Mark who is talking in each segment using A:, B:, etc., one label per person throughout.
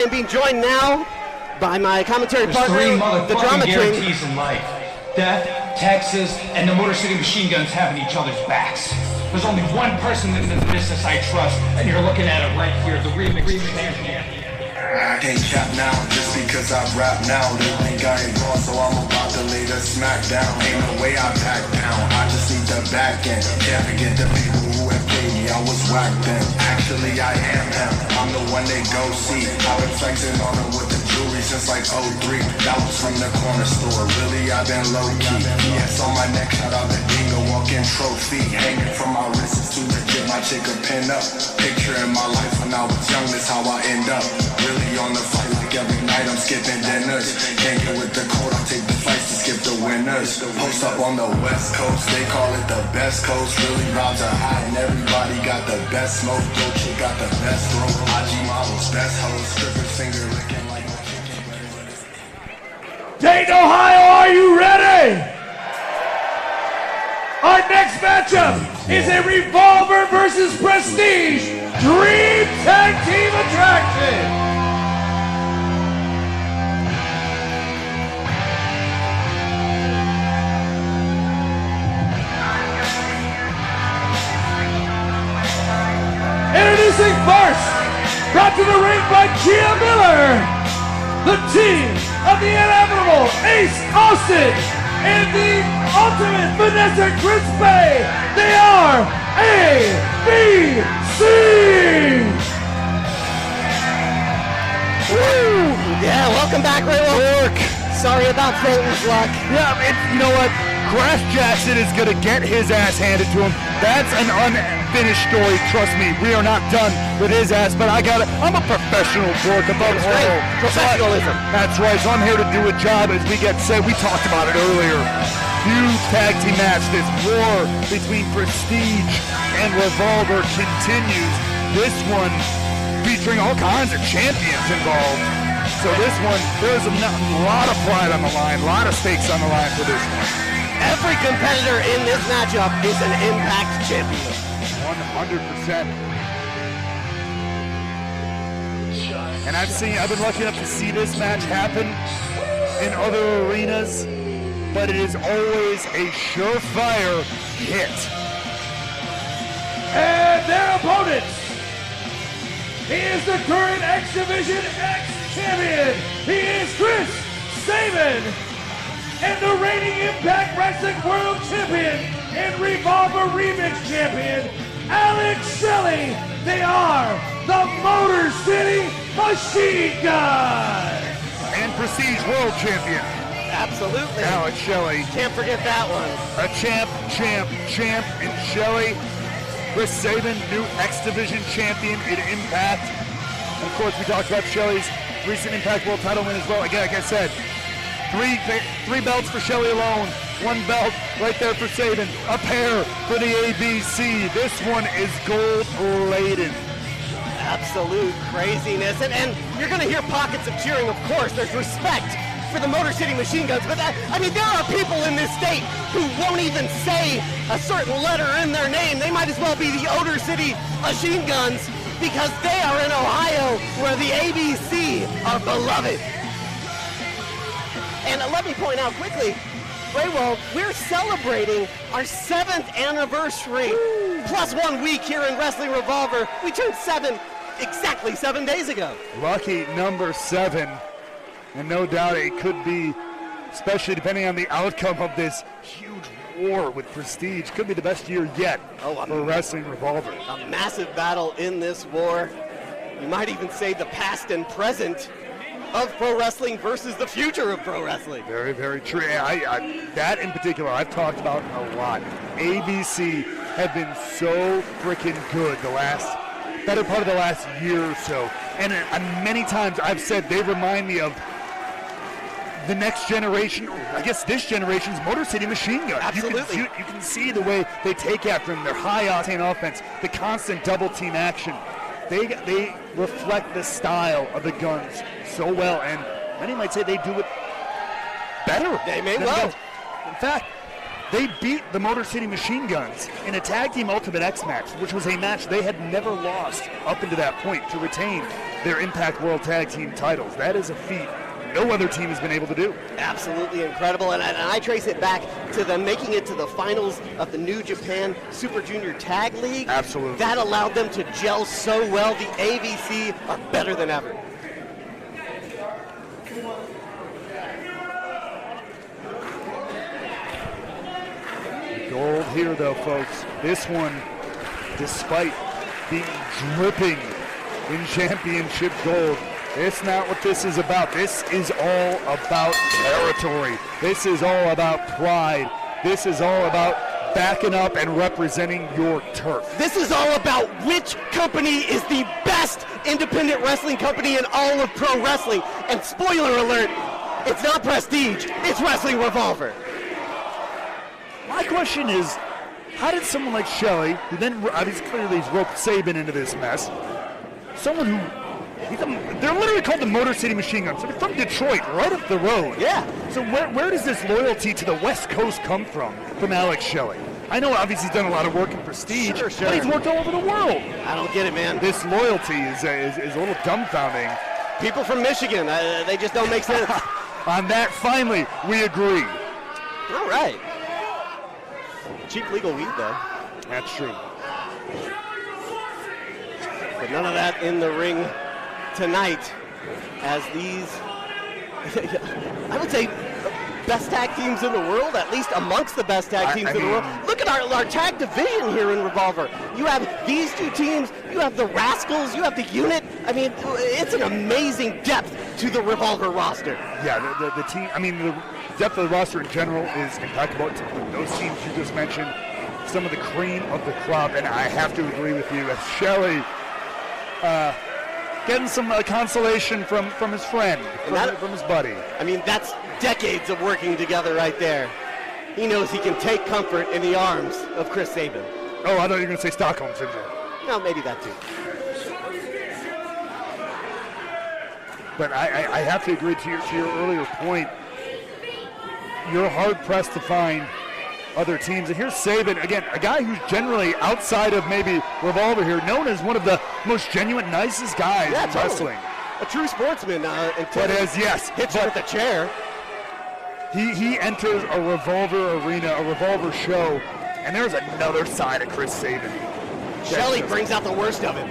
A: And being joined now by my commentary partner, the Drama King.
B: There's 3 motherfucking guarantees in life. Death, Texas, and the Motor City Machine Guns having each other's backs. There's only one person in this business I trust, and you're looking at it right here, the remix engineer.
C: I can't cap now, just because I rap now. They think I ain't gone, so I'm about to lay the smack down. Ain't no way I back down, I just need the back end. Can't forget the people who have played me, I was whack then. Actually I am him, I'm the one they go see. I've been flexing on them with the jewelry since like 03. That was from the corner store, really I've been low key. Yes, on my neck, shout out the Dingo, walking trophy. Hanging from my wrists to get my chick a pin up. Picture in my life when I was young, that's how I end up. Really on the fight, like every night I'm skipping dinners. Can't get with the code, I take the flights to skip the winners. Post up on the west coast, they call it the best coast. Really vibes are hot and everybody got the best smoke. Dolce got the best throat, IG models, best hoes. Strippers finger licking like my chicken better.
D: Dayton, Ohio, are you ready? Our next matchup is a Revolver versus Prestige Dream Tag Team Attraction. Introducing first, brought to the ring by Gia Miller, the team of the inevitable Ace Austin and the ultimate Vanessa Crispe. They are ABC.
A: Woo! Yeah, welcome back, Ray Wolf. Sorry about Fulton's luck.
E: Yeah, you know what? Crash Jackson is going to get his ass handed to him. That's an unfinished story. Trust me, we are not done with his ass, but I'm a professional, Bork, above all.
A: Professionalism.
E: That's right, so I'm here to do a job, as we said. We talked about it earlier. Huge tag team match. This war between Prestige and Revolver continues. This one featuring all kinds of champions involved. So this one, there's a lot of pride on the line, a lot of stakes on the line for this one.
A: Every competitor in this matchup is an Impact champion.
E: 100%. And I've been lucky enough to see this match happen in other arenas, but it is always a surefire hit.
D: And their opponent, he is the current X Division X champion. He is Chris Sabin. And the reigning Impact Wrestling World Champion and Revolver Remix Champion, Alex Shelley. They are the Motor City Machine Guns.
E: And Prestige World Champion.
A: Absolutely.
E: Alex Shelley.
A: Can't forget that one.
E: A champ, and Shelley. Chris Sabin, new X Division champion in Impact. And of course, we talked about Shelley's recent Impact World title win as well. Again, like I said, Three belts for Shelley alone, 1 belt right there for Sabin, a pair for the ABC. This one is gold-laden.
A: Absolute craziness, and you're going to hear pockets of cheering, of course. There's respect for the Motor City Machine Guns, but there are people in this state who won't even say a certain letter in their name. They might as well be the Motor City Machine Guns because they are in Ohio where the ABC are beloved. And let me point out quickly, Raywald, we're celebrating our 7th anniversary, plus 1 week here in Wrestling Revolver. We turned 7 exactly 7 days ago.
E: Lucky number 7, and no doubt it could be, especially depending on the outcome of this huge war with Prestige, could be the best year yet for Wrestling Revolver.
A: A massive battle in this war. You might even say the past and present of pro wrestling versus the future of pro wrestling.
E: Very, very true. That in particular, I've talked about a lot. ABC have been so freaking good the better part of the last year or so. And many times I've said they remind me of the next generation, I guess this generation's Motor City Machine Guns.
A: Absolutely.
E: You can see the way they take after them, their high-octane offense, the constant double-team action. They reflect the style of the Guns so well, and many might say they do it better.
A: They may well.
E: In fact, They beat the Motor City Machine Guns in a Tag Team Ultimate X match, which was a match they had never lost up until that point to retain their Impact World Tag Team titles. That is a feat no other team has been able to do.
A: Absolutely incredible, and I trace it back to them making it to the finals of the New Japan Super Junior Tag League.
E: Absolutely.
A: That allowed them to gel so well. The ABC are better than ever.
E: Gold here, though, folks. This one, despite being dripping in championship gold, it's not what this is about. This is all about territory. This is all about pride. This is all about backing up and representing your turf.
A: This is all about which company is the best independent wrestling company in all of pro wrestling. And spoiler alert, it's not Prestige, it's Wrestling Revolver.
E: My question is, how did someone like Shelley, who then obviously clearly roped Sabin into this mess, someone who, they're literally called the Motor City Machine Guns. They're from Detroit, right up the road.
A: Yeah.
E: So where does this loyalty to the West Coast come from Alex Shelley? I know obviously he's done a lot of work in Prestige,
A: Sure.
E: but he's worked all over the world.
A: I don't get it, man.
E: This loyalty is a little dumbfounding.
A: People from Michigan, they just don't make sense.
E: On that, finally, we agree.
A: All right. Cheap legal weed, though.
E: That's true.
A: But none of that in the ring tonight, as these, I would say, best tag teams in the world, at least amongst the best tag teams in the world. Look at our tag division here in Revolver. You have these two teams, you have the Rascals, you have the Unit. I mean, it's an amazing depth to the Revolver roster.
E: Yeah, the team, I mean, the depth of the roster in general is impeccable. Those teams you just mentioned, some of the cream of the crop, and I have to agree with you, as Shelley getting some consolation from his friend, from his buddy.
A: I mean, that's decades of working together right there. He knows he can take comfort in the arms of Chris Sabin.
E: Oh, I thought you were going to say Stockholm Syndrome.
A: No, maybe that too.
E: But I have to agree to your earlier point. You're hard-pressed to find other teams. And here's Sabin, again, a guy who's generally outside of maybe Revolver here, known as one of the most genuine, nicest guys in wrestling.
A: A true sportsman until
E: But as, yes,
A: hits you with a chair.
E: He enters a Revolver arena, a Revolver show, and there's another side of Chris Sabin.
A: Shelley brings out the worst of him.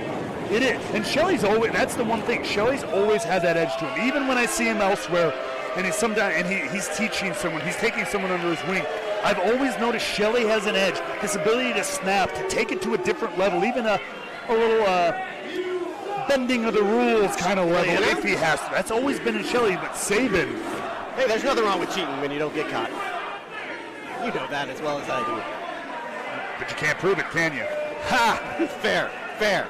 E: It is. And Shelley's always, that's the one thing, Shelley's always had that edge to him. Even when I see him elsewhere, and he's teaching someone, he's taking someone under his wing, I've always noticed Shelley has an edge, this ability to snap, to take it to a different level, even a little bending of the rules kind of level, if he has to. That's always been in Shelley, but Sabin.
A: Hey, there's nothing wrong with cheating when you don't get caught. You know that as well as I do.
E: But you can't prove it, can you?
A: Ha! Fair.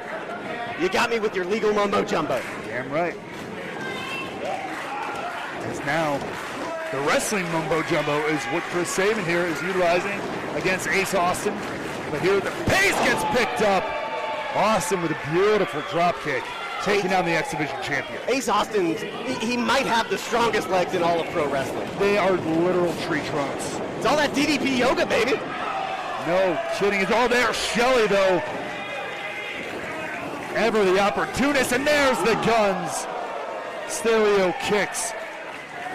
A: You got me with your legal mumbo jumbo.
E: Damn right. As now, the wrestling mumbo jumbo is what Chris Sabin here is utilizing against Ace Austin. But here the pace gets picked up. Austin with a beautiful drop kick, taking down the X Division champion.
A: Ace Austin, he might have the strongest legs in all of pro wrestling.
E: They are literal tree trunks.
A: It's all that DDP yoga, baby.
E: No kidding. It's all there. Shelley, though, ever the opportunist, and there's the guns. Stereo kicks.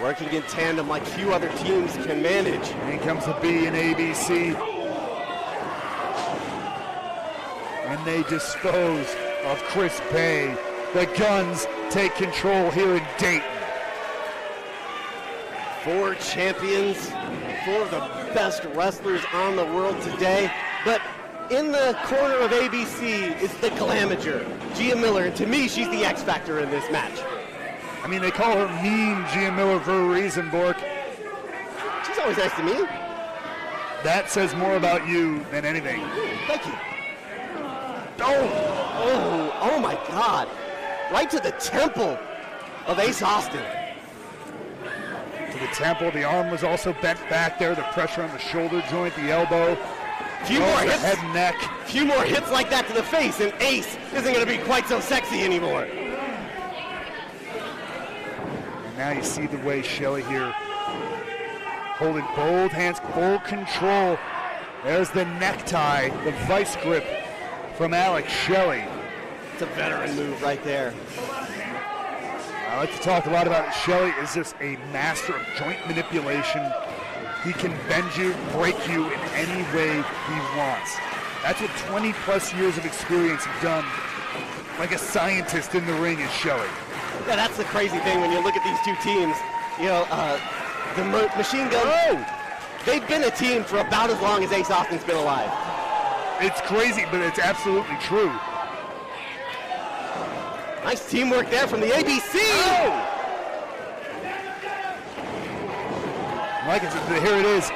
A: Working in tandem like few other teams can manage.
E: And here comes the B and ABC. And they dispose of Chris Bay. The guns take control here in Dayton.
A: 4 champions, 4 of the best wrestlers on the world today. But in the corner of ABC is the Glamager, Gia Miller. And to me, she's the X Factor in this match.
E: I mean, they call her Mean Gia Miller for a reason, Bork.
A: She's always nice to me.
E: That says more about you than anything.
A: Thank you. Oh my God. Right to the temple of Ace Austin.
E: To the temple, the arm was also bent back there, the pressure on the shoulder joint, the elbow.
A: Few more hits.
E: Head and neck.
A: Few more hits like that to the face, and Ace isn't going to be quite so sexy anymore.
E: And now you see the way Shelley here holding both hands, full control. There's the necktie, the vice grip from Alex Shelley.
A: It's a veteran move right there.
E: I like to talk a lot about it. Shelley is just a master of joint manipulation. He can bend you, break you in any way he wants. That's what 20 plus years of experience have done. Like a scientist in the ring is Shelley.
A: Yeah, that's the crazy thing when you look at these two teams. You know, the Machine Gun, they've been a team for about as long as Ace Austin's been alive.
E: It's crazy, but it's absolutely true.
A: Nice teamwork there from the ABC.
E: Like I said, here it is.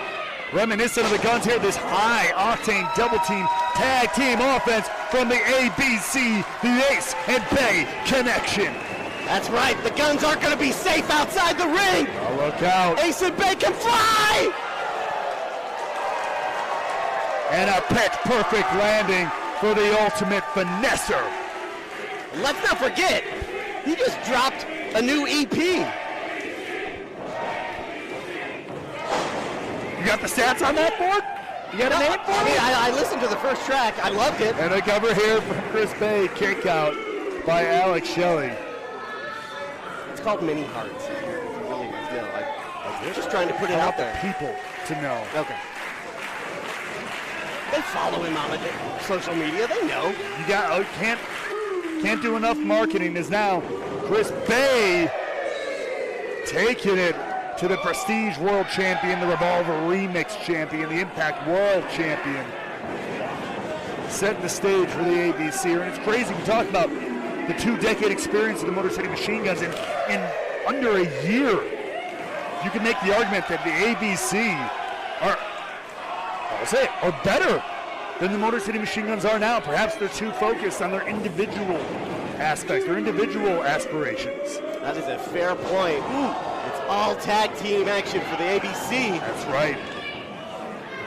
E: Reminiscent of the Guns here, this high-octane double-team tag team offense from the ABC, the Ace and Bay connection.
A: That's right, the Guns aren't going to be safe outside the ring.
E: Oh, look out.
A: Ace and Bay can fly!
E: And a pitch-perfect landing for the ultimate finesser.
A: Let's not forget, he just dropped a new EP.
E: You got the stats on that board? You got a name for
A: me?
E: it?
A: I listened to the first track. I loved it.
E: And a cover here from Chris Bay, kick out by Alex Shelley.
A: It's called Mini Hearts. If you really want to know. I'm just trying to put it
E: I
A: out
E: want the
A: there.
E: people to know.
A: Okay. They follow him on social media. They know.
E: You got can't do enough marketing. Is now Chris Bay taking it to the Prestige World Champion, the Revolver Remix Champion, the Impact World Champion. Setting the stage for the ABC. And it's crazy. We talk about the 2-decade experience of the Motor City Machine Guns in under a year. You can make the argument that the ABC are better than the Motor City Machine Guns are now. Perhaps they're too focused on their individual aspects, their individual aspirations.
A: That is a fair point. It's all tag team action for the ABC.
E: That's right.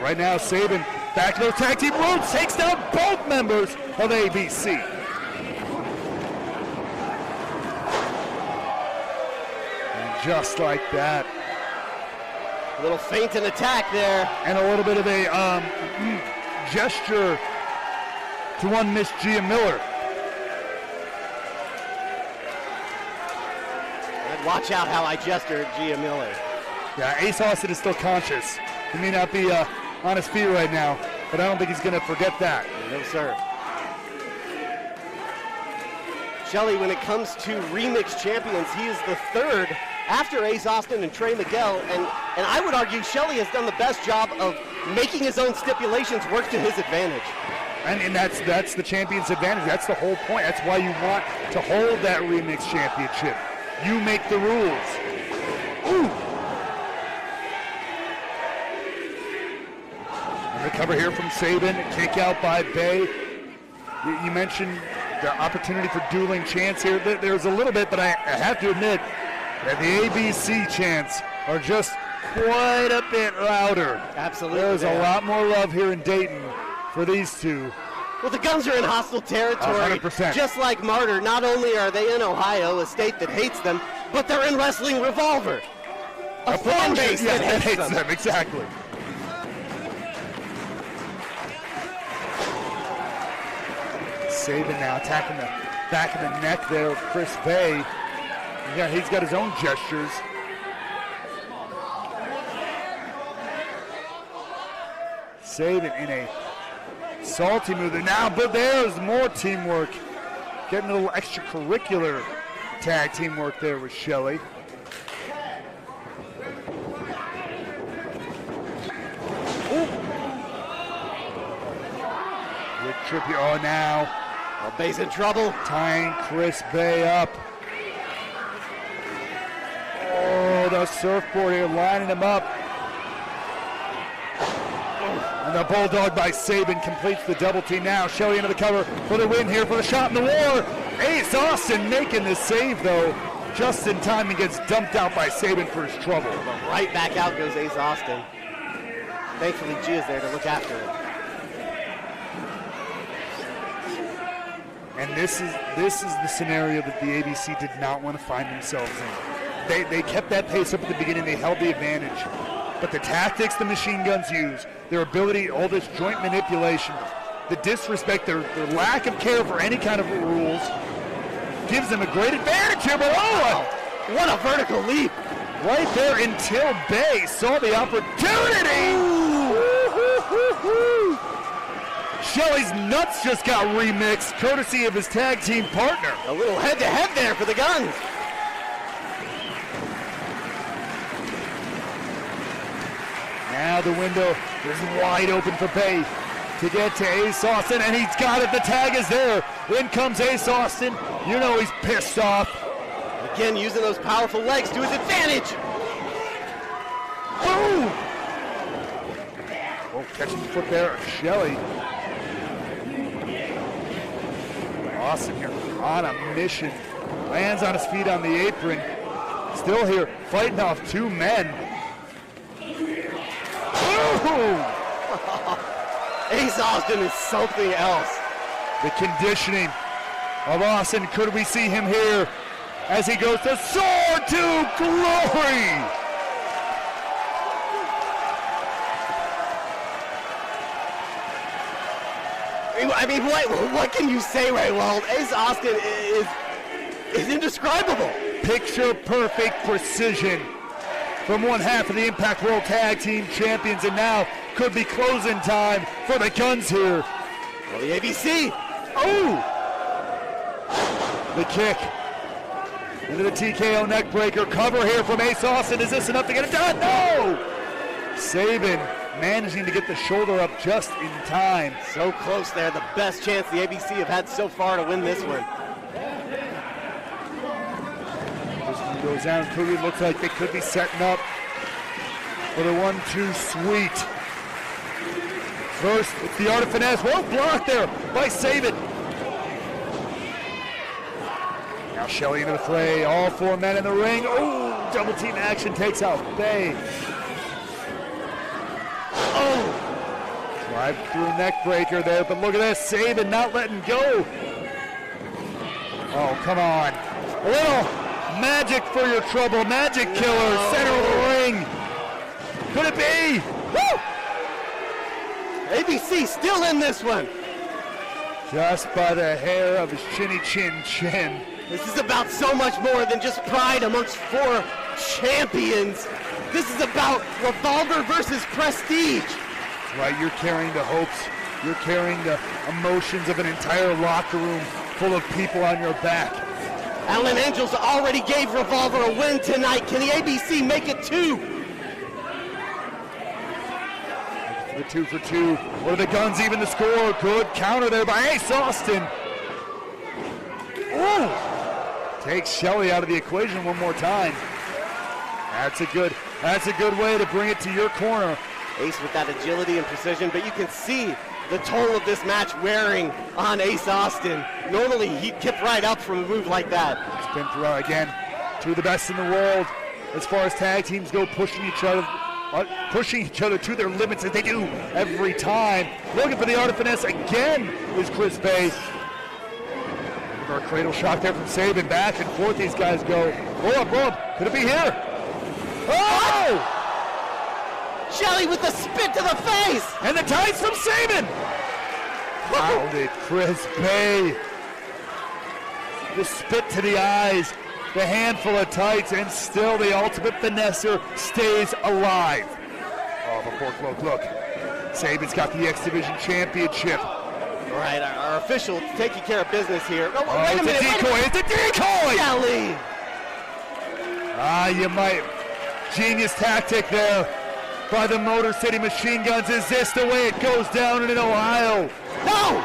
E: Right now, Sabin, back to those tag team roots, takes down both members of ABC. And just like that.
A: A little feint and attack there.
E: And a little bit of a gesture to one Miss Gia Miller.
A: And watch out how I gesture at Gia Miller.
E: Yeah, Ace Austin is still conscious. He may not be on his feet right now, but I don't think he's going to forget that.
A: No, sir. Shelley, when it comes to remix champions, he is the third after Ace Austin and Trey Miguel, and I would argue Shelley has done the best job of making his own stipulations work to his advantage.
E: And that's the champion's advantage. That's the whole point. That's why you want to hold that remix championship. You make the rules. Ooh. And the cover here from Sabin, kick out by Bay. You mentioned the opportunity for dueling chants here. There's a little bit, but I have to admit that the ABC chants are just quite a bit louder.
A: Absolutely.
E: There's a lot more love here in Dayton for these two.
A: Well, the Guns are in hostile territory.
E: 100%.
A: Just like Martyr, not only are they in Ohio, a state that hates them, but they're in Wrestling Revolver, a fan base that hates them.
E: Exactly. Sabin now attacking the back of the neck there of Chris Bay. Yeah, he's got his own gestures. Sabin in a salty move there now, but there's more teamwork. Getting a little extracurricular tag teamwork there with Shelley. With Trippy, oh now.
A: Well, Bay's in trouble.
E: Tying Chris Bay up. Oh, the surfboard here lining him up. And the Bulldog by Sabin completes the double team now. Shelley into the cover for the win here for the shot in the war. Ace Austin making the save though. Just in time he gets dumped out by Sabin for his trouble.
A: But right back out goes Ace Austin. Thankfully Gia's there to look after him.
E: And this is the scenario that the ABC did not want to find themselves in. They kept that pace up at the beginning. They held the advantage. but the tactics the Machine Guns use, their ability, all this joint manipulation, the disrespect, their lack of care for any kind of rules, gives them a great advantage here, but
A: What a vertical leap.
E: right there until Bay saw the opportunity. Shelley's nuts just got remixed, courtesy of his tag team partner.
A: A little head-to-head there for the Guns.
E: Now the window is wide open for Bay to get to Ace Austin, and he's got it. The tag is there. In comes Ace Austin. You know he's pissed off.
A: Again, using those powerful legs to his advantage.
E: Boom! Oh, catching the foot there, Shelley. Austin here on a mission. Lands on his feet on the apron. Still here, fighting off two men. Ooh!
A: Ace Austin is something else.
E: The conditioning of Austin. Could we see him here as he goes to soar to glory?
A: I mean, what can you say, Ray Wald? Ace Austin is indescribable.
E: Picture perfect precision from one half of the Impact World Tag Team Champions, and now could be closing time for the Guns here.
A: Well, the ABC.
E: Oh! The kick into the TKO neckbreaker. Cover here from Ace Austin. Is this enough to get it done? No! Sabin managing to get the shoulder up just in time.
A: So close there. The best chance the ABC have had so far to win this one.
E: This one goes down. Clearly looks like they could be setting up for the 1-2 sweet. First, it's the Art of Finesse. Well blocked there by Sabin. Now Shelley into the fray. All four men in the ring. Oh, double team action takes out Bay. Oh! Drive through neck breaker there, but look at this. Sabin not letting go. Oh, come on. A little magic for your trouble. Magic killer, center of the ring. Could it be?
A: Woo! ABC still in this one.
E: Just by the hair of his chinny chin.
A: This is about so much more than just pride amongst four champions. This is about Revolver versus Prestige.
E: That's right, you're carrying the hopes. You're carrying the emotions of an entire locker room full of people on your back.
A: Alan Angels already gave Revolver a win tonight. Can the ABC make it two?
E: The 2 for 2. What are the Guns even to score? Good counter there by Ace Austin. Ooh! Takes Shelley out of the equation one more time. That's a good way to bring it to your corner.
A: Ace with that agility and precision, but you can see the toll of this match wearing on Ace Austin. Normally he'd kip right up from a move like that.
E: Spin throughout again. Two of the best in the world as far as tag teams go, pushing each other to their limits as they do every time. Looking for the Art of Finesse again is Chris Bay. Our cradle shot there from Sabin. Back and forth these guys go. Roll up. Could it be here? Oh!
A: Shelley with the spit to the face!
E: And the tights from Sabin! Pounded Chris Bay. The spit to the eyes. The handful of tights, and still the ultimate finesser stays alive. Oh, but look. Sabin's got the X Division Championship.
A: All right, our official taking care of business here. No,
E: Oh,
A: wait a
E: it's
A: minute.
E: a decoy. It's a decoy!
A: Shelley!
E: You might. Genius tactic there by the Motor City Machine Guns. Is this the way it goes down in Ohio?
A: No!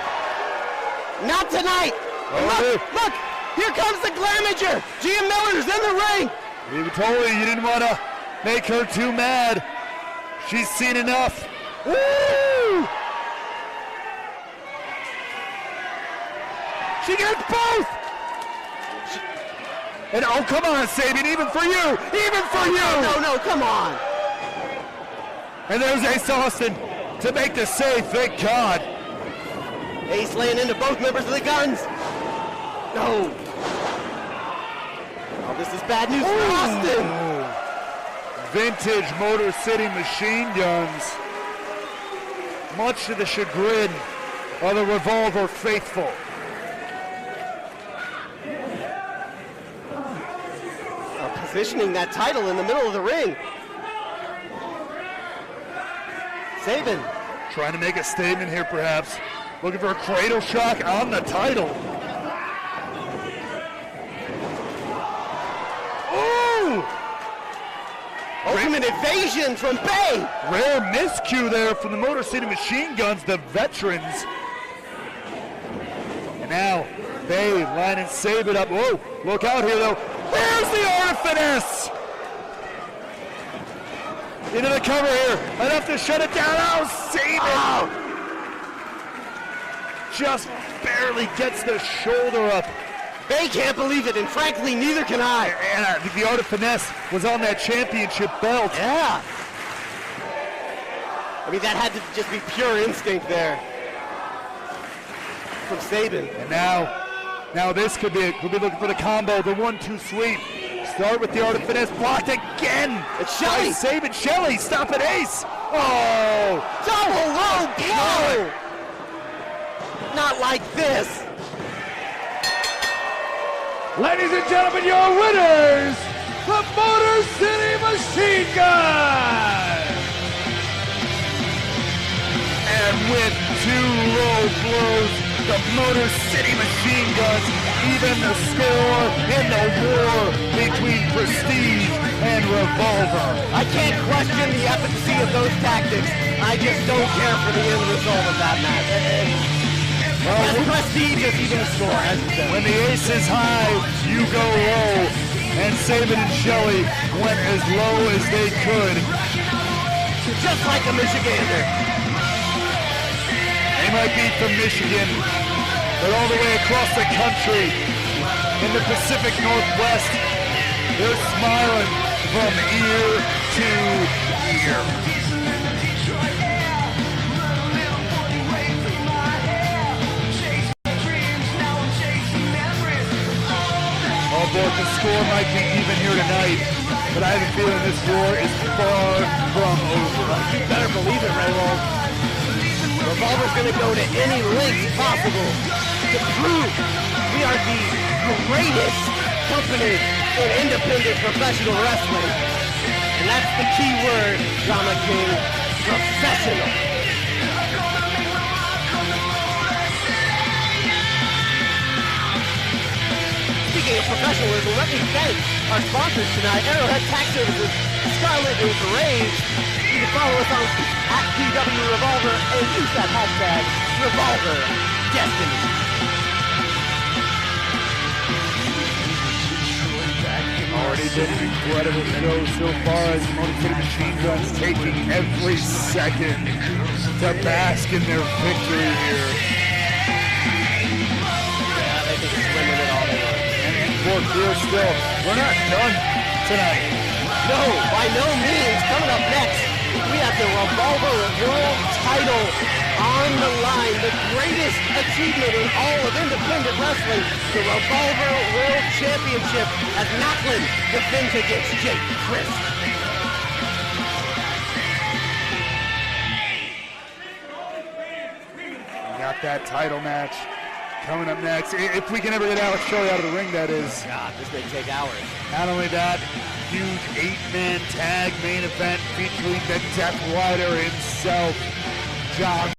A: Not tonight!
E: Oh,
A: Look! Here comes the Glamager! Gia Miller's in the ring!
E: We told you didn't want to make her too mad. She's seen enough. Woo! She gets both! And oh, come on, Sabin, even for you! Even for you!
A: No, come on!
E: And there's Ace Austin to make the save, thank God.
A: Ace laying into both members of the Guns. No. Oh, this is bad news for Austin.
E: vintage Motor City Machine Guns, much to the chagrin of the Revolver faithful.
A: Positioning that title in the middle of the ring. Sabin.
E: Trying to make a statement here, perhaps. Looking for a cradle shock on the title.
A: Ooh! Ultimate evasion from Bay.
E: Rare miscue there from the Motor City Machine Guns, the veterans. And now, Bay lining Sabin up. Whoa, look out here though. There's the Art of Finesse! Into the cover here, enough to shut it down. Oh, Sabin! Just barely gets the shoulder up.
A: Bay can't believe it, and frankly, neither can I.
E: And I think the Art of Finesse was on that championship belt.
A: Yeah. I mean, that had to just be pure instinct there from Sabin.
E: And now this could be looking for the combo, the 1-2 sweep. Start with the Art of Finesse, blocked again.
A: It's Shelley.
E: Sabin, Shelley, stop it, ace. Oh,
A: Double low blow. Not like this.
D: Ladies and gentlemen, your winners, the Motor City Machine Guns!
E: and with 2 low blows, the Motor City Machine Guns even the score in the war between Prestige and Revolver.
A: I can't question the efficacy of those tactics. I just don't care for the end result of that match. Well, Prestige is even score, as you said.
E: When the ace is high, you go low. And Sabin and Shelley went as low as they could.
A: Just like a Michigander.
E: They might be from Michigan, but all the way across the country, in the Pacific Northwest, they're smiling from ear to ear. Oh boy, the score might be even here tonight, but I have a feeling this war is far from over.
A: You better believe it, Raywolf. Revolver's gonna go to any lengths possible to prove we are the greatest company in independent professional wrestling. And that's the key word, Drama King, professional. Speaking of professionalism, let me thank our sponsors tonight, Arrowhead Tax Services, Scarlet is Rage. You can follow us on @PW Revolver and use that hashtag Revolver Destiny.
E: Already been an incredible show so far as Motor City Machine Guns taking every second to bask in their victory here.
A: Yeah, they can swim in it all they want.
E: And for clear still, we're not done tonight.
A: No, by no means. Coming up next, we have the Revolver World Title on the line. The greatest achievement in all of independent wrestling. The Revolver World Championship as Macklin defends against Jake Crist.
E: We got that title match coming up next. If we can ever get Alex Shelley out of the ring, that is.
A: God, this may take hours.
E: Not only that, huge 8-man tag main event featuring the Death Rider himself, John